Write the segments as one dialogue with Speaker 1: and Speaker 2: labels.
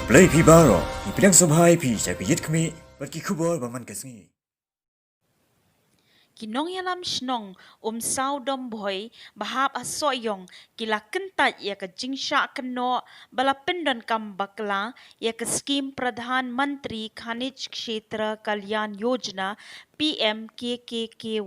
Speaker 1: Play pi baro, ipinang sobhay pi sa piyit kami, bat kikubor baman kasngi.
Speaker 2: Kinong yalam shnong sao dom boy bahap asoyong kila kentat ya ke jingsha keno bala pendon kam bakla ya ke skim Pradhan Mantri Khanij Kshetra Kalyan Yojana PMKKKY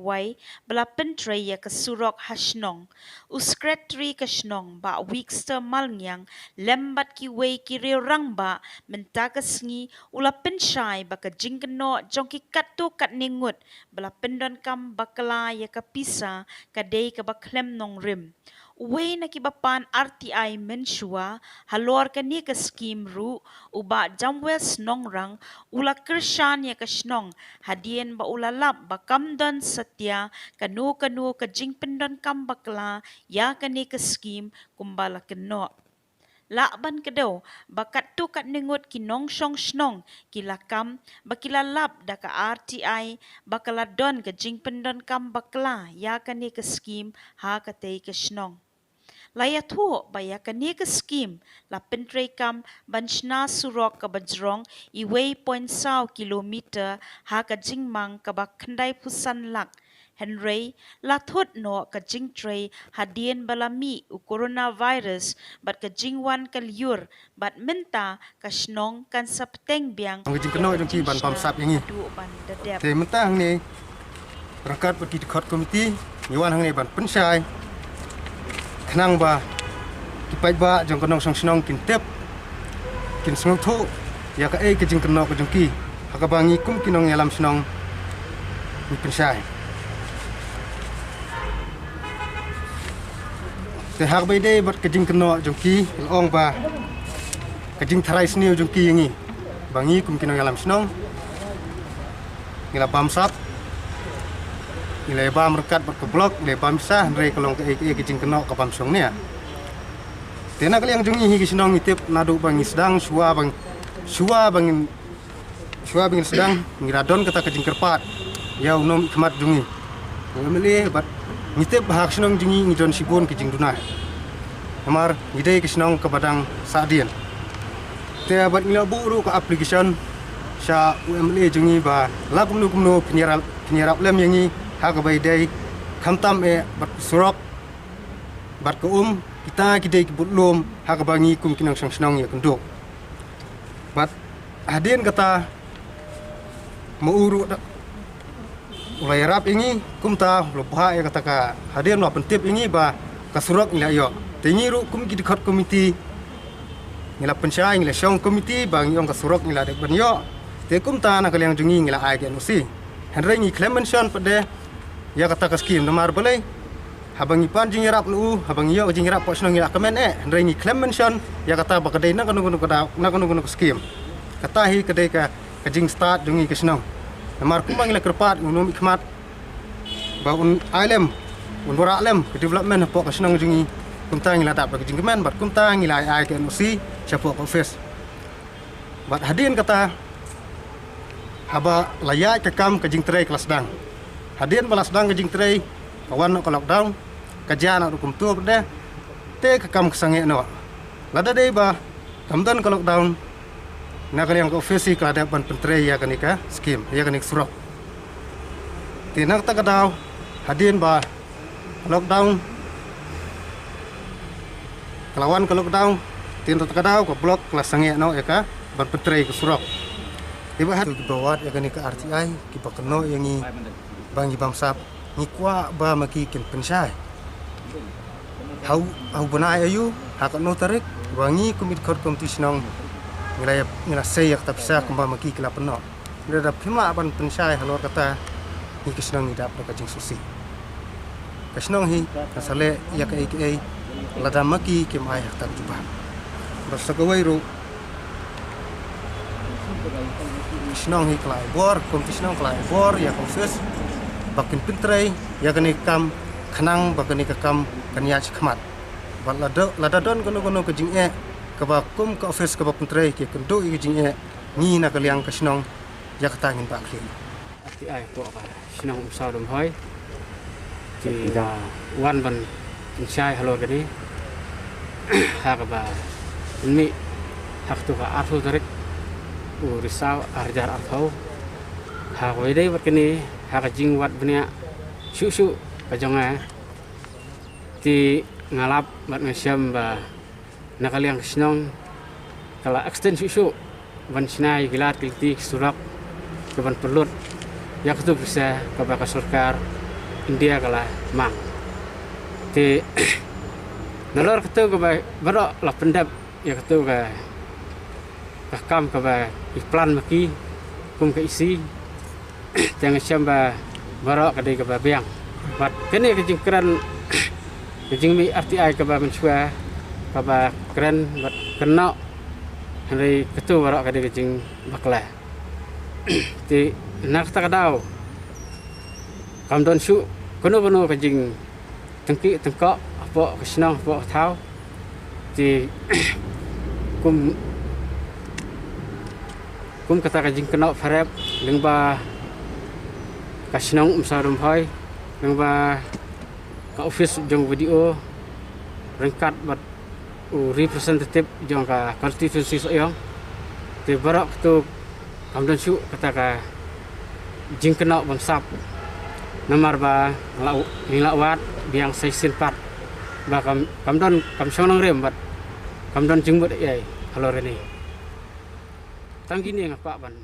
Speaker 2: bala pentre ya ke surok hasnong uskretri kasnong ba wikster malngyang lembat ki wei ki rang ba mentagasngi ula penshai ba ke jingkeno jongki katto kat ningut bala pendon kam bakla ya kapisa kadei ka baklem nong rim uwe na kibapan RTI mensua halor ka ni ka scheme ru uba jamwes nongrang ula kershan ya ka snong hadien ba ulalap ba kamdan satya kanu ka jing pendon kam bakla ya ka ni ka scheme kumbala keno lakban kedo bakat tu kat nengut kinong song snong kilakam bakila lap da ka RTI bakala don ke jing pendon kam bakla ya kani ke skim ha katei ke snong laya tu ba ya kani ke skim la pentre kam banchna surok ka bajrong iwei point saw kilometer ha ka jingmang ka bakhandai pusan lak Henry lathut no ka jingtre hadien balami u coronavirus bat ka jingwan kalyur bat menta ka snong kan sapteng biang
Speaker 3: ang jing keno jong ki ban pam sap ingi te mentang ni rangkat pergi dekat komiti nyawan hang ni ban pensai kenang ba kipai ba jong kenong song snong kin tep kin snong thu ya ka ke jing keno ka jong ki haka bangi kum kinong yalam snong ni pensai te hak bai dei bat kajing keno jongki long ba kajing tharai sniu jongki yangi bangi kum kino yalam snong ngila bamsap ngila bam rekat bat ke blok le bam sah re kelong ke kajing keno ka bam song nia tena kali yang jongi hi snong itip nadu bangi sedang suwa bangin sedang ngiradon kata kajing kerpat ya unom khmat jongi ngameli bat ngitip hak snong jingi ngidon sibun ke jing dunai amar ngidai ke snong ke badang sadien te abat ngila buru ke application sha umle jingi ba lakum kumno penyerap lem yangi hak bai dai khamtam bat surok bat ke kita kidai ke butlum hak bangi kum kinang sang snong ya kenduk bat hadien kata mauru ulai rap ini kumta lupa ya kata ka hadir no pentip ini ba kasurok ila yo tingi ru kum ki dekat komiti ngila pensai ngila syong komiti bang yong kasurok ngila dek ban yo te kumta na kaliang jungi ngila ai gen usi henry ngi clemention pade ya kata ka skim namar balai habang ipan jing rap lu habang yo jing rap posno ngila kemen henry ngi clemention ya kata ba kadai na kanu skim kata hi kadai ka jing start jungi kesnong namar kumbang ila kerpat unum ikmat ba un ailem un boralem ke development pok kasnang jungi kumtang ila tak bagi jingkemen bat kumtang ila ai ke nosi siapa office bat hadin kata haba layak ke kam ke jing tray kelas dang hadin balas dang ke jing tray kawan no lockdown kajian nak hukum tu berde te ke kam kesange no lada dei ba kamdan ke lockdown na kaliang ofisi kada ban pentre ya kanika skim ya kanik surok tinak ta kadaw hadin ba lockdown kelawan ke lockdown tin ta kadaw ke blok kelas sange no ya ka ban pentre ke surok tiba hatu bawat ya kanika RTI ki bakno yangi bangi bamsap ni kwa ba maki kin pensai hau banai ayu hakno tarik bangi kumit kor kompetisionong ngila sayak tak bisa kembali maki kila penuh. Nila pima aban pensai halor kata ni kisnong idap na kajing susi. Kisnong hi kasale ya ka AKA lada maki kim ay tak juba. Basta gawai ro kisnong hi klai bor kompetisionong klai bor ya konsus bakin pintrai ya kani kam kanang bakani kam kanya khmat. Bal lada don kono kajing kaba kum ka office kaba pentre ke kendo i jing ni na kaliang kasnong ya katangin ba kli
Speaker 4: ati ai to ba sinong sao dom hoi ki da wan ban chai halo gadi ha ka ba mi hak tu ka arfu tarik risau arjar arfau hak wede berkini hak jing wat benia su kajonga ti ngalap bat ngasiam ba nakaliang kisnong kala extend su ban sinai gilat kilti surak keban pelut ya tu bisa kabaka surkar India kala mang ti nalor ketu ka barok la pendap ya ketu ka kam ka iklan maki kum ka isi jangan syamba barok ka ka biang bat kene ka jingkran ka jingmi RTI ka mensua ka keren bat kena hari ketu barok ka jing bakla ti nak ta kadau kam don su kono ka jing tengki tengkok apa kesnong apa thau thì kum kata ka jing kena farep leng ba kasnong sarum hoi leng ba ka office jong video rengkat bat representative jong ka constituency soyong ti barak tu kamdan su kata ka jing kena bangsap nomor ba nilawat biang 64 ba kamdon kamsonong rem bat kamdon jengbut ai halor ini tanggini ngapa ban